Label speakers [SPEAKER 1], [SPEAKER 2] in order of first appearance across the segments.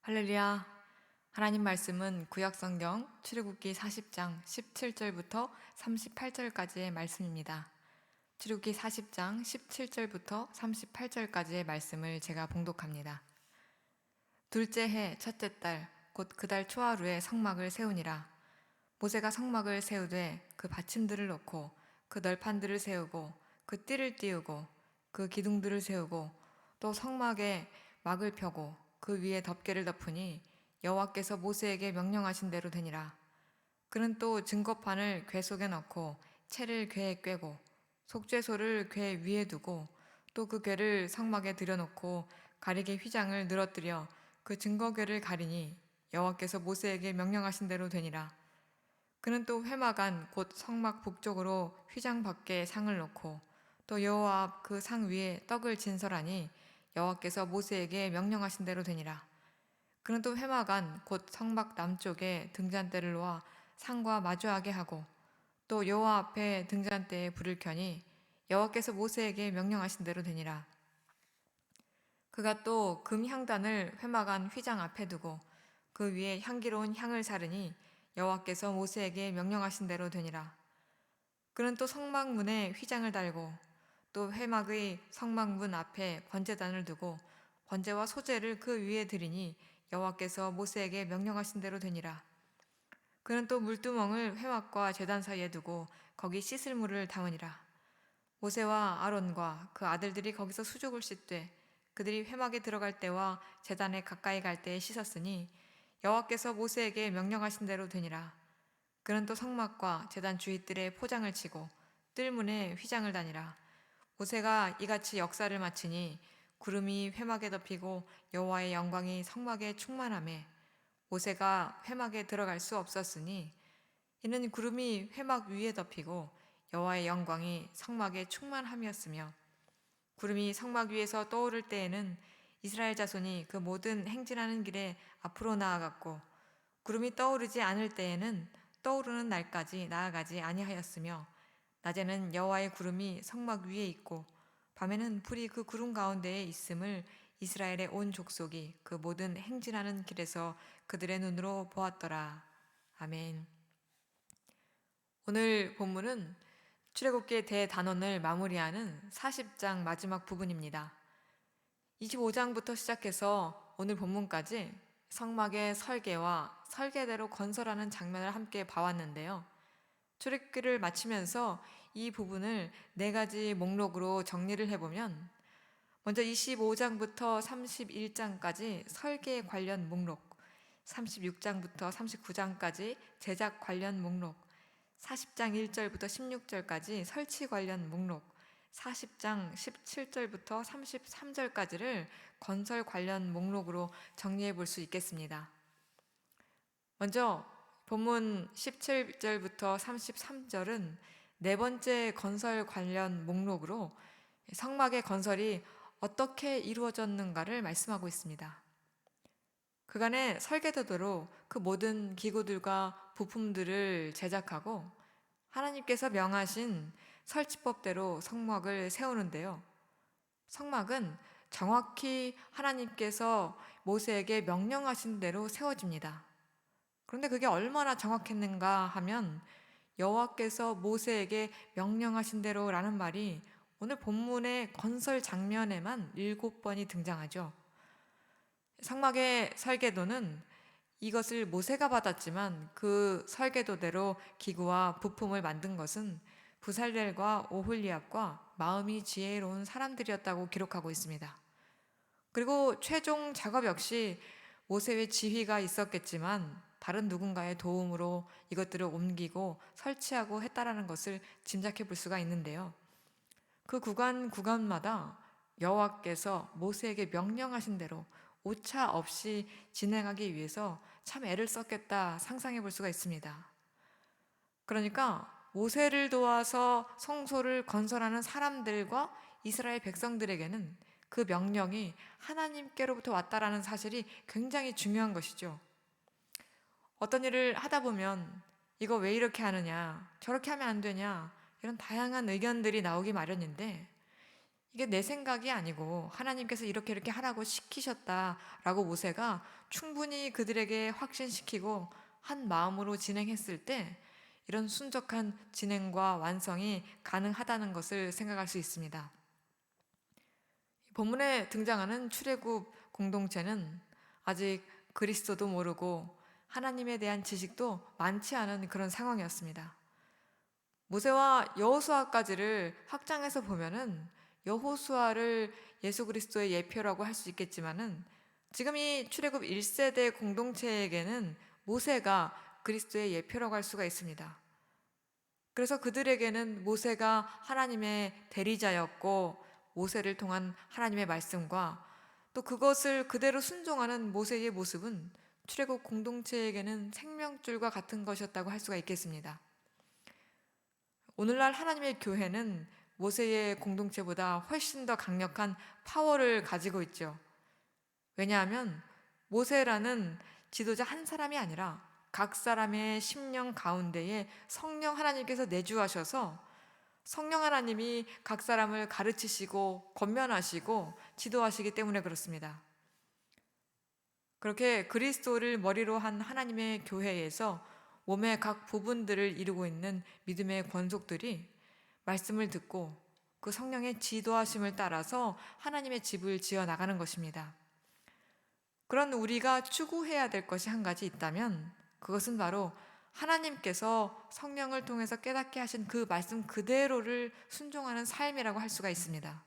[SPEAKER 1] 할렐루야. 하나님 말씀은 구약성경 출애굽기 40장 17절부터 38절까지의 말씀입니다. 출애굽기 40장 17절부터 38절까지의 말씀을 제가 봉독합니다. 둘째 해 첫째 달 곧 그 달 초하루에 성막을 세우니라. 모세가 성막을 세우되 그 받침들을 놓고 그 널판들을 세우고 그 띠를 띄우고 그 기둥들을 세우고 또 성막에 막을 펴고 그 위에 덮개를 덮으니 여호와께서 모세에게 명령하신 대로 되니라. 그는 또 증거판을 궤 속에 넣고 채를 궤에 꿰고 속죄소를 궤 위에 두고 또 그 궤를 성막에 들여놓고 가리개 휘장을 늘어뜨려 그 증거궤를 가리니 여호와께서 모세에게 명령하신 대로 되니라. 그는 또 회막안 곧 성막 북쪽으로 휘장 밖에 상을 놓고 또 여호와 앞 그 상 위에 떡을 진설하니 여호와께서 모세에게 명령하신 대로 되니라. 그는 또 회막안 곧 성막 남쪽에 등잔대를 놓아 상과 마주하게 하고 또 여호와 앞에 등잔대에 불을 켜니 여호와께서 모세에게 명령하신 대로 되니라. 그가 또 금향단을 회막안 휘장 앞에 두고 그 위에 향기로운 향을 사르니 여호와께서 모세에게 명령하신 대로 되니라. 그는 또 성막문에 휘장을 달고 또 회막의 성막문 앞에 번제단을 두고 번제와 소제를 그 위에 드리니 여호와께서 모세에게 명령하신 대로 되니라. 그는 또 물두멍을 회막과 제단 사이에 두고 거기 씻을 물을 담으니라. 모세와 아론과 그 아들들이 거기서 수족을 씻되 그들이 회막에 들어갈 때와 제단에 가까이 갈 때에 씻었으니 여호와께서 모세에게 명령하신 대로 되니라. 그는 또 성막과 제단 주위뜰에 포장을 치고 뜰문에 휘장을 다니라. 모세가 이같이 역사를 마치니 구름이 회막에 덮이고 여호와의 영광이 성막에 충만하매 모세가 회막에 들어갈 수 없었으니 이는 구름이 회막 위에 덮이고 여호와의 영광이 성막에 충만함이었으며 구름이 성막 위에서 떠오를 때에는 이스라엘 자손이 그 모든 행진하는 길에 앞으로 나아갔고 구름이 떠오르지 않을 때에는 떠오르는 날까지 나아가지 아니하였으며 낮에는 여호와의 구름이 성막 위에 있고 밤에는 불이 그 구름 가운데에 있음을 이스라엘의 온 족속이 그 모든 행진하는 길에서 그들의 눈으로 보았더라. 아멘. 오늘 본문은 출애굽기 대단원을 마무리하는 40장 마지막 부분입니다. 25장부터 시작해서 오늘 본문까지 성막의 설계와 설계대로 건설하는 장면을 함께 봐왔는데요. 출애굽기를 마치면서 이 부분을 4가지 목록으로 정리를 해보면 먼저 25장부터 31장까지 설계 관련 목록, 36장부터 39장까지 제작 관련 목록, 40장 1절부터 16절까지 설치 관련 목록, 40장 17절부터 33절까지를 건설 관련 목록으로 정리해 볼 수 있겠습니다. 먼저 본문 17절부터 33절은 4번째 건설 관련 목록으로 성막의 건설이 어떻게 이루어졌는가를 말씀하고 있습니다. 그간의 설계도대로 그 모든 기구들과 부품들을 제작하고 하나님께서 명하신 설치법대로 성막을 세우는데요. 성막은 정확히 하나님께서 모세에게 명령하신 대로 세워집니다. 그런데 그게 얼마나 정확했는가 하면 여호와께서 모세에게 명령하신 대로라는 말이 오늘 본문의 건설 장면에만 7번이 등장하죠. 성막의 설계도는 이것을 모세가 받았지만 그 설계도대로 기구와 부품을 만든 것은 부살렐과 오홀리압과 마음이 지혜로운 사람들이었다고 기록하고 있습니다. 그리고 최종 작업 역시 모세의 지휘가 있었겠지만 다른 누군가의 도움으로 이것들을 옮기고 설치하고 했다라는 것을 짐작해 볼 수가 있는데요. 그 구간마다 여호와께서 모세에게 명령하신 대로 오차 없이 진행하기 위해서 참 애를 썼겠다 상상해 볼 수가 있습니다. 그러니까 모세를 도와서 성소를 건설하는 사람들과 이스라엘 백성들에게는 그 명령이 하나님께로부터 왔다라는 사실이 굉장히 중요한 것이죠. 어떤 일을 하다 보면 이거 왜 이렇게 하느냐, 저렇게 하면 안 되냐, 이런 다양한 의견들이 나오기 마련인데 이게 내 생각이 아니고 하나님께서 이렇게 이렇게 하라고 시키셨다라고 모세가 충분히 그들에게 확신시키고 한 마음으로 진행했을 때 이런 순적한 진행과 완성이 가능하다는 것을 생각할 수 있습니다. 본문에 등장하는 출애굽 공동체는 아직 그리스도도 모르고 하나님에 대한 지식도 많지 않은 그런 상황이었습니다. 모세와 여호수아까지를 확장해서 보면은 여호수아를 예수 그리스도의 예표라고 할 수 있겠지만은 지금 이 출애굽 1세대 공동체에게는 모세가 그리스도의 예표라고 할 수가 있습니다. 그래서 그들에게는 모세가 하나님의 대리자였고 모세를 통한 하나님의 말씀과 또 그것을 그대로 순종하는 모세의 모습은 출애굽 공동체에게는 생명줄과 같은 것이었다고 할 수가 있겠습니다. 오늘날 하나님의 교회는 모세의 공동체보다 훨씬 더 강력한 파워를 가지고 있죠. 왜냐하면 모세라는 지도자 한 사람이 아니라 각 사람의 심령 가운데에 성령 하나님께서 내주하셔서 성령 하나님이 각 사람을 가르치시고 권면하시고 지도하시기 때문에 그렇습니다. 그렇게 그리스도를 머리로 한 하나님의 교회에서 몸의 각 부분들을 이루고 있는 믿음의 권속들이 말씀을 듣고 그 성령의 지도하심을 따라서 하나님의 집을 지어 나가는 것입니다. 그런 우리가 추구해야 될 것이 한 가지 있다면 그것은 바로 하나님께서 성령을 통해서 깨닫게 하신 그 말씀 그대로를 순종하는 삶이라고 할 수가 있습니다.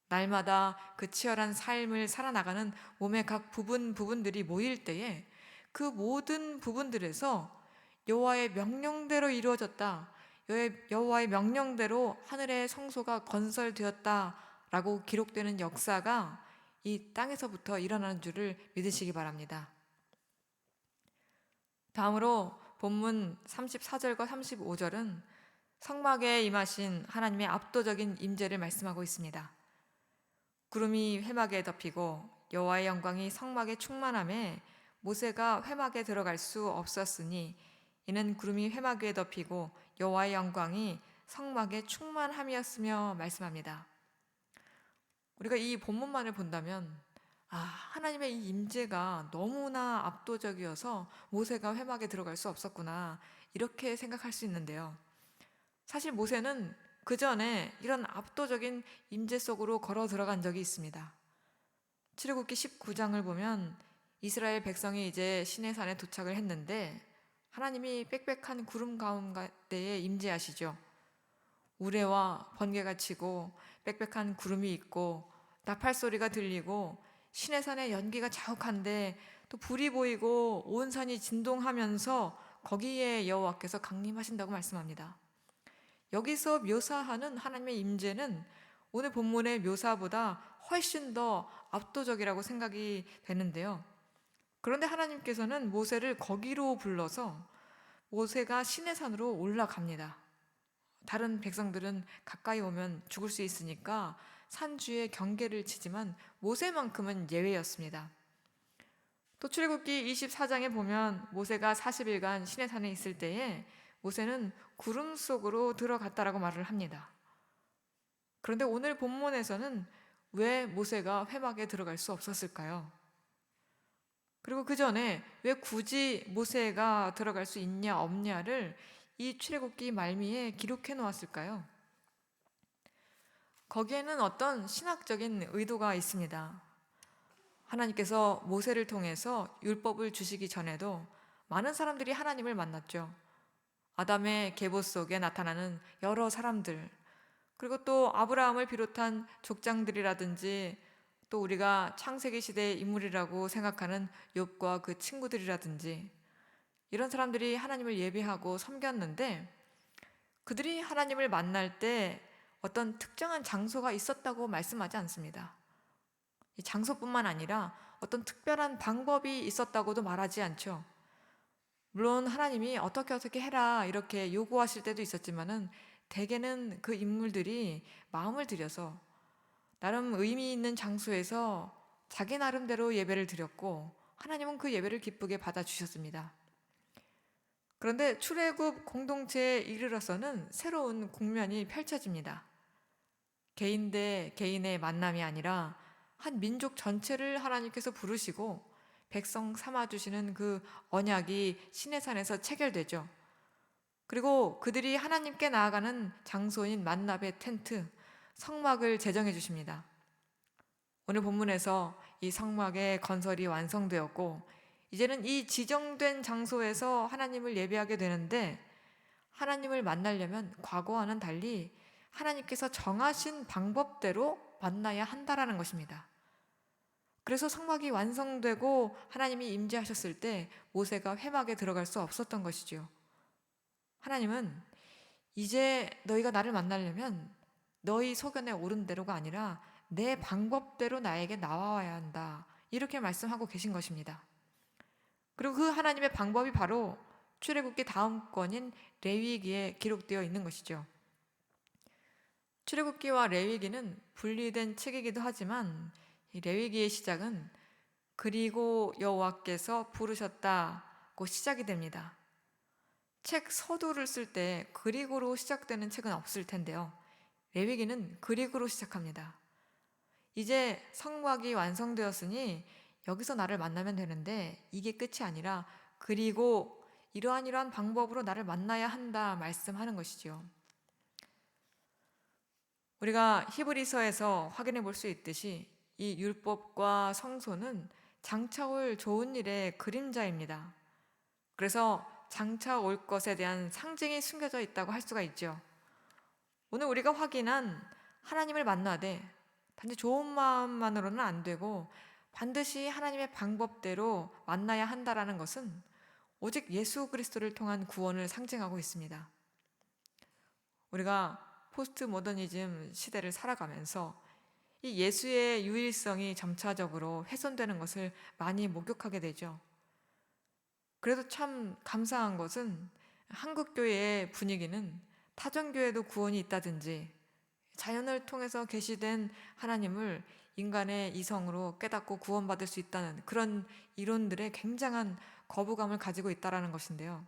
[SPEAKER 1] 날마다 그 치열한 삶을 살아나가는 몸의 각 부분들이 모일 때에 그 모든 부분들에서 여호와의 명령대로 이루어졌다. 여호와의 명령대로 하늘의 성소가 건설되었다라고 기록되는 역사가 이 땅에서부터 일어나는 줄을 믿으시기 바랍니다. 다음으로 본문 34절과 35절은 성막에 임하신 하나님의 압도적인 임재를 말씀하고 있습니다. 구름이 회막에 덮이고 여호와의 영광이 성막에 충만함에 모세가 회막에 들어갈 수 없었으니 이는 구름이 회막 위에 덮이고 여호와의 영광이 성막에 충만함이었으며 말씀합니다. 우리가 이 본문만을 본다면 하나님의 이 임재가 너무나 압도적이어서 모세가 회막에 들어갈 수 없었구나 이렇게 생각할 수 있는데요. 사실 모세는 그 전에 이런 압도적인 임재 속으로 걸어 들어간 적이 있습니다. 출애굽기 19장을 보면 이스라엘 백성이 이제 시내산에 도착을 했는데 하나님이 빽빽한 구름 가운데에 임재하시죠. 우레와 번개가 치고 빽빽한 구름이 있고 나팔 소리가 들리고 시내산의 연기가 자욱한데 또 불이 보이고 온 산이 진동하면서 거기에 여호와께서 강림하신다고 말씀합니다. 여기서 묘사하는 하나님의 임재는 오늘 본문의 묘사보다 훨씬 더 압도적이라고 생각이 되는데요. 그런데 하나님께서는 모세를 거기로 불러서 모세가 시내산으로 올라갑니다. 다른 백성들은 가까이 오면 죽을 수 있으니까 산주에 경계를 치지만 모세만큼은 예외였습니다. 또 출애굽기 24장에 보면 모세가 40일간 시내산에 있을 때에 모세는 구름 속으로 들어갔다라고 말을 합니다. 그런데 오늘 본문에서는 왜 모세가 회막에 들어갈 수 없었을까요? 그리고 그 전에 왜 굳이 모세가 들어갈 수 있냐 없냐를 이 출애굽기 말미에 기록해 놓았을까요? 거기에는 어떤 신학적인 의도가 있습니다. 하나님께서 모세를 통해서 율법을 주시기 전에도 많은 사람들이 하나님을 만났죠. 아담의 계보 속에 나타나는 여러 사람들, 그리고 또 아브라함을 비롯한 족장들이라든지 또 우리가 창세기 시대의 인물이라고 생각하는 욥과 그 친구들이라든지 이런 사람들이 하나님을 예배하고 섬겼는데 그들이 하나님을 만날 때 어떤 특정한 장소가 있었다고 말씀하지 않습니다. 이 장소뿐만 아니라 어떤 특별한 방법이 있었다고도 말하지 않죠. 물론 하나님이 어떻게 해라 이렇게 요구하실 때도 있었지만은 대개는 그 인물들이 마음을 들여서 나름 의미 있는 장소에서 자기 나름대로 예배를 드렸고 하나님은 그 예배를 기쁘게 받아주셨습니다. 그런데 출애굽 공동체에 이르러서는 새로운 국면이 펼쳐집니다. 개인 대 개인의 만남이 아니라 한 민족 전체를 하나님께서 부르시고 백성 삼아주시는 그 언약이 시내산에서 체결되죠. 그리고 그들이 하나님께 나아가는 장소인 만납의 텐트, 성막을 제정해 주십니다. 오늘 본문에서 이 성막의 건설이 완성되었고 이제는 이 지정된 장소에서 하나님을 예배하게 되는데, 하나님을 만나려면 과거와는 달리 하나님께서 정하신 방법대로 만나야 한다라는 것입니다. 그래서 성막이 완성되고 하나님이 임재하셨을 때 모세가 회막에 들어갈 수 없었던 것이죠. 하나님은 이제 너희가 나를 만나려면 너희 소견에 오른 대로가 아니라 내 방법대로 나에게 나와야 한다, 이렇게 말씀하고 계신 것입니다. 그리고 그 하나님의 방법이 바로 출애굽기 다음 권인 레위기에 기록되어 있는 것이죠. 출애굽기와 레위기는 분리된 책이기도 하지만 이 레위기의 시작은 그리고 여호와께서 부르셨다고 시작이 됩니다. 책 서두를 쓸 때 그리고로 시작되는 책은 없을 텐데요. 레위기는 그리고로 시작합니다. 이제 성막이 완성되었으니 여기서 나를 만나면 되는데 이게 끝이 아니라 그리고 이러한 방법으로 나를 만나야 한다 말씀하는 것이죠. 우리가 히브리서에서 확인해 볼 수 있듯이 이 율법과 성소는 장차 올 좋은 일의 그림자입니다. 그래서 장차 올 것에 대한 상징이 숨겨져 있다고 할 수가 있죠. 오늘 우리가 확인한 하나님을 만나되 단지 좋은 마음만으로는 안 되고 반드시 하나님의 방법대로 만나야 한다라는 것은 오직 예수 그리스도를 통한 구원을 상징하고 있습니다. 우리가 포스트 모더니즘 시대를 살아가면서 이 예수의 유일성이 점차적으로 훼손되는 것을 많이 목격하게 되죠. 그래도 참 감사한 것은 한국교회의 분위기는 타전교회도 구원이 있다든지 자연을 통해서 계시된 하나님을 인간의 이성으로 깨닫고 구원받을 수 있다는 그런 이론들의 굉장한 거부감을 가지고 있다는 것인데요.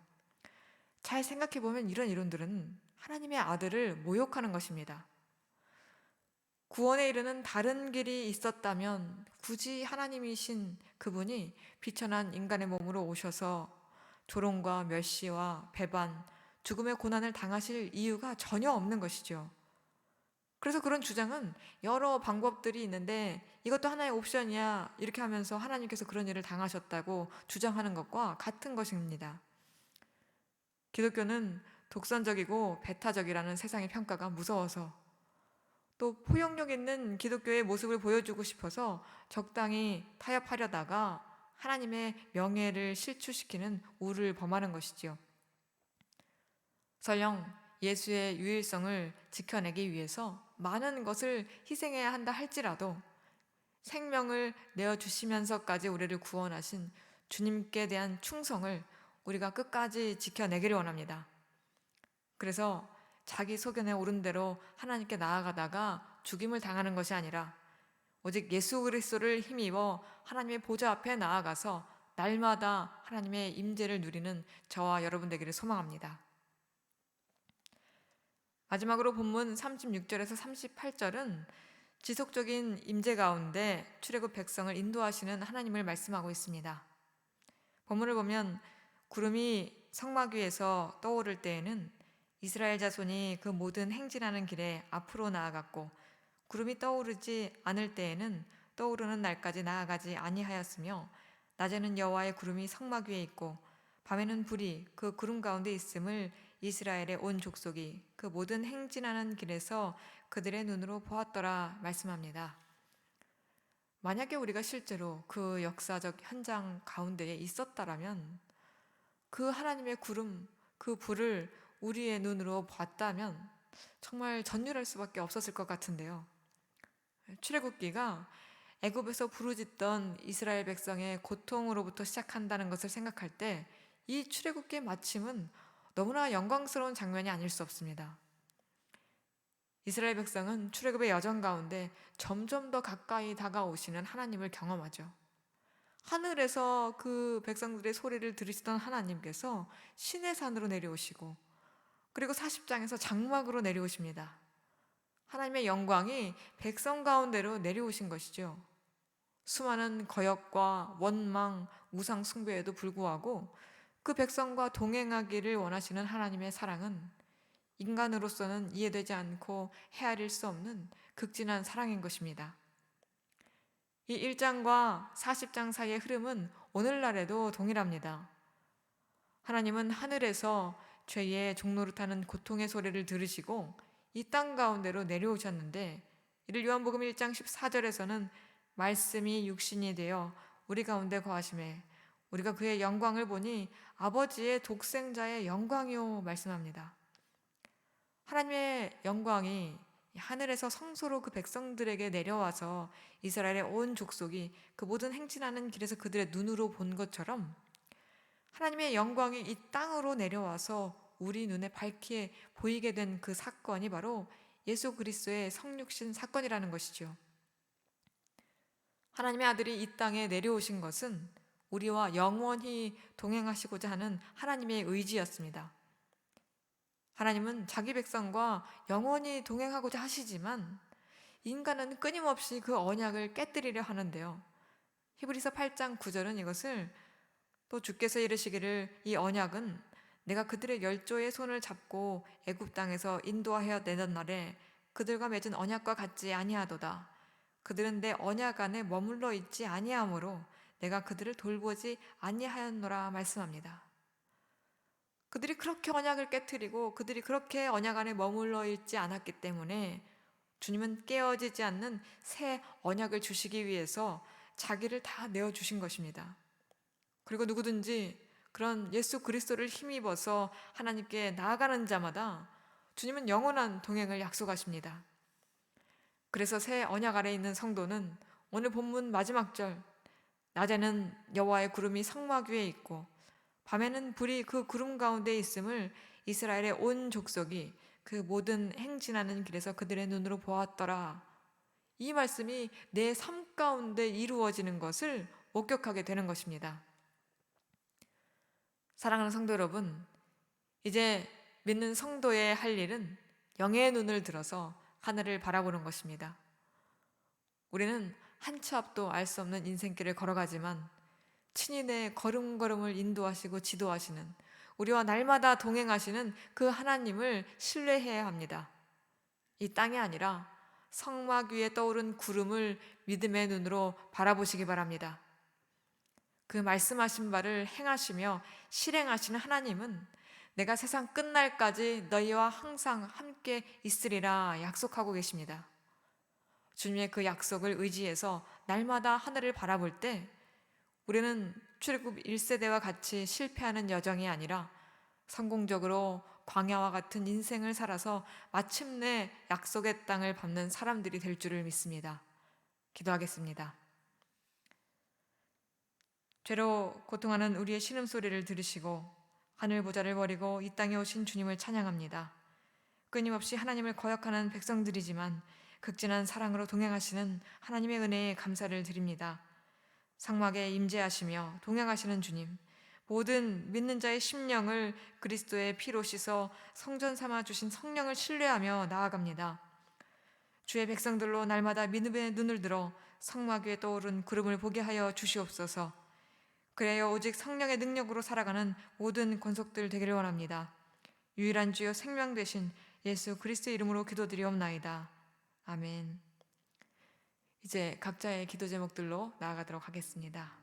[SPEAKER 1] 잘 생각해보면 이런 이론들은 하나님의 아들을 모욕하는 것입니다. 구원에 이르는 다른 길이 있었다면 굳이 하나님이신 그분이 비천한 인간의 몸으로 오셔서 조롱과 멸시와 배반, 죽음의 고난을 당하실 이유가 전혀 없는 것이죠. 그래서 그런 주장은 여러 방법들이 있는데 이것도 하나의 옵션이야, 이렇게 하면서 하나님께서 그런 일을 당하셨다고 주장하는 것과 같은 것입니다. 기독교는 독선적이고 배타적이라는 세상의 평가가 무서워서, 또 포용력 있는 기독교의 모습을 보여주고 싶어서 적당히 타협하려다가 하나님의 명예를 실추시키는 우를 범하는 것이지요. 설령 예수의 유일성을 지켜내기 위해서 많은 것을 희생해야 한다 할지라도 생명을 내어주시면서까지 우리를 구원하신 주님께 대한 충성을 우리가 끝까지 지켜내기를 원합니다. 그래서 자기 소견에 오른 대로 하나님께 나아가다가 죽임을 당하는 것이 아니라 오직 예수 그리스도를 힘입어 하나님의 보좌 앞에 나아가서 날마다 하나님의 임재를 누리는 저와 여러분 되기를 소망합니다. 마지막으로 본문 36절에서 38절은 지속적인 임재 가운데 출애굽 백성을 인도하시는 하나님을 말씀하고 있습니다. 본문을 보면 구름이 성막 위에서 떠오를 때에는 이스라엘 자손이 그 모든 행진하는 길에 앞으로 나아갔고, 구름이 떠오르지 않을 때에는 떠오르는 날까지 나아가지 아니하였으며, 낮에는 여호와의 구름이 성막 위에 있고 밤에는 불이 그 구름 가운데 있음을 이스라엘의 온 족속이 그 모든 행진하는 길에서 그들의 눈으로 보았더라 말씀합니다. 만약에 우리가 실제로 그 역사적 현장 가운데에 있었다라면 그 하나님의 구름, 그 불을 우리의 눈으로 봤다면 정말 전율할 수밖에 없었을 것 같은데요. 출애굽기가 애굽에서 부르짖던 이스라엘 백성의 고통으로부터 시작한다는 것을 생각할 때 이 출애굽기의 마침은 너무나 영광스러운 장면이 아닐 수 없습니다. 이스라엘 백성은 출애굽의 여정 가운데 점점 더 가까이 다가오시는 하나님을 경험하죠. 하늘에서 그 백성들의 소리를 들으시던 하나님께서 시내산으로 내려오시고, 그리고 40장에서 장막으로 내려오십니다. 하나님의 영광이 백성 가운데로 내려오신 것이죠. 수많은 거역과 원망, 우상 숭배에도 불구하고 그 백성과 동행하기를 원하시는 하나님의 사랑은 인간으로서는 이해되지 않고 헤아릴 수 없는 극진한 사랑인 것입니다. 이 1장과 40장 사이의 흐름은 오늘날에도 동일합니다. 하나님은 하늘에서 죄의 종노릇하는 고통의 소리를 들으시고 이 땅 가운데로 내려오셨는데, 이를 요한복음 1장 14절에서는 말씀이 육신이 되어 우리 가운데 거하심에 우리가 그의 영광을 보니 아버지의 독생자의 영광이요 말씀합니다. 하나님의 영광이 하늘에서 성소로 그 백성들에게 내려와서 이스라엘의 온 족속이 그 모든 행진하는 길에서 그들의 눈으로 본 것처럼, 하나님의 영광이 이 땅으로 내려와서 우리 눈에 밝게 보이게 된 그 사건이 바로 예수 그리스도의 성육신 사건이라는 것이죠. 하나님의 아들이 이 땅에 내려오신 것은 우리와 영원히 동행하시고자 하는 하나님의 의지였습니다. 하나님은 자기 백성과 영원히 동행하고자 하시지만 인간은 끊임없이 그 언약을 깨뜨리려 하는데요. 히브리서 8장 9절은 이것을, 또 주께서 이르시기를 이 언약은 내가 그들의 열조의 손을 잡고 애굽 땅에서 인도하여 내던 날에 그들과 맺은 언약과 같지 아니하도다. 그들은 내 언약 안에 머물러 있지 아니하므로 내가 그들을 돌보지 아니하였노라 말씀합니다. 그들이 그렇게 언약을 깨뜨리고 그들이 그렇게 언약 안에 머물러 있지 않았기 때문에 주님은 깨어지지 않는 새 언약을 주시기 위해서 자기를 다 내어주신 것입니다. 그리고 누구든지 그런 예수 그리스도를 힘입어서 하나님께 나아가는 자마다 주님은 영원한 동행을 약속하십니다. 그래서 새 언약 아래 있는 성도는 오늘 본문 마지막 절, 낮에는 여호와의 구름이 성막 위에 있고 밤에는 불이 그 구름 가운데 있음을 이스라엘의 온 족속이 그 모든 행진하는 길에서 그들의 눈으로 보았더라. 이 말씀이 내 삶 가운데 이루어지는 것을 목격하게 되는 것입니다. 사랑하는 성도 여러분, 이제 믿는 성도의 할 일은 영의 눈을 들어서 하늘을 바라보는 것입니다. 우리는 한 치 앞도 알 수 없는 인생길을 걸어가지만 친히 내 걸음걸음을 인도하시고 지도하시는, 우리와 날마다 동행하시는 그 하나님을 신뢰해야 합니다. 이 땅이 아니라 성막 위에 떠오른 구름을 믿음의 눈으로 바라보시기 바랍니다. 그 말씀하신 바를 행하시며 실행하시는 하나님은 내가 세상 끝날까지 너희와 항상 함께 있으리라 약속하고 계십니다. 주님의 그 약속을 의지해서 날마다 하늘을 바라볼 때 우리는 출애굽 1세대와 같이 실패하는 여정이 아니라 성공적으로 광야와 같은 인생을 살아서 마침내 약속의 땅을 밟는 사람들이 될 줄을 믿습니다. 기도하겠습니다. 죄로 고통하는 우리의 신음소리를 들으시고 하늘 보좌를 버리고 이 땅에 오신 주님을 찬양합니다. 끊임없이 하나님을 거역하는 백성들이지만 극진한 사랑으로 동행하시는 하나님의 은혜에 감사를 드립니다. 상막에 임재하시며 동행하시는 주님, 모든 믿는 자의 심령을 그리스도의 피로 씻어 성전 삼아 주신 성령을 신뢰하며 나아갑니다. 주의 백성들로 날마다 믿음의 눈을 들어 성막 위에 떠오른 구름을 보게 하여 주시옵소서. 그래야 오직 성령의 능력으로 살아가는 모든 권속들 되기를 원합니다. 유일한 주여 생명 되신 예수 그리스도의 이름으로 기도드리옵나이다. 아멘. 이제 각자의 기도 제목들로 나아가도록 하겠습니다.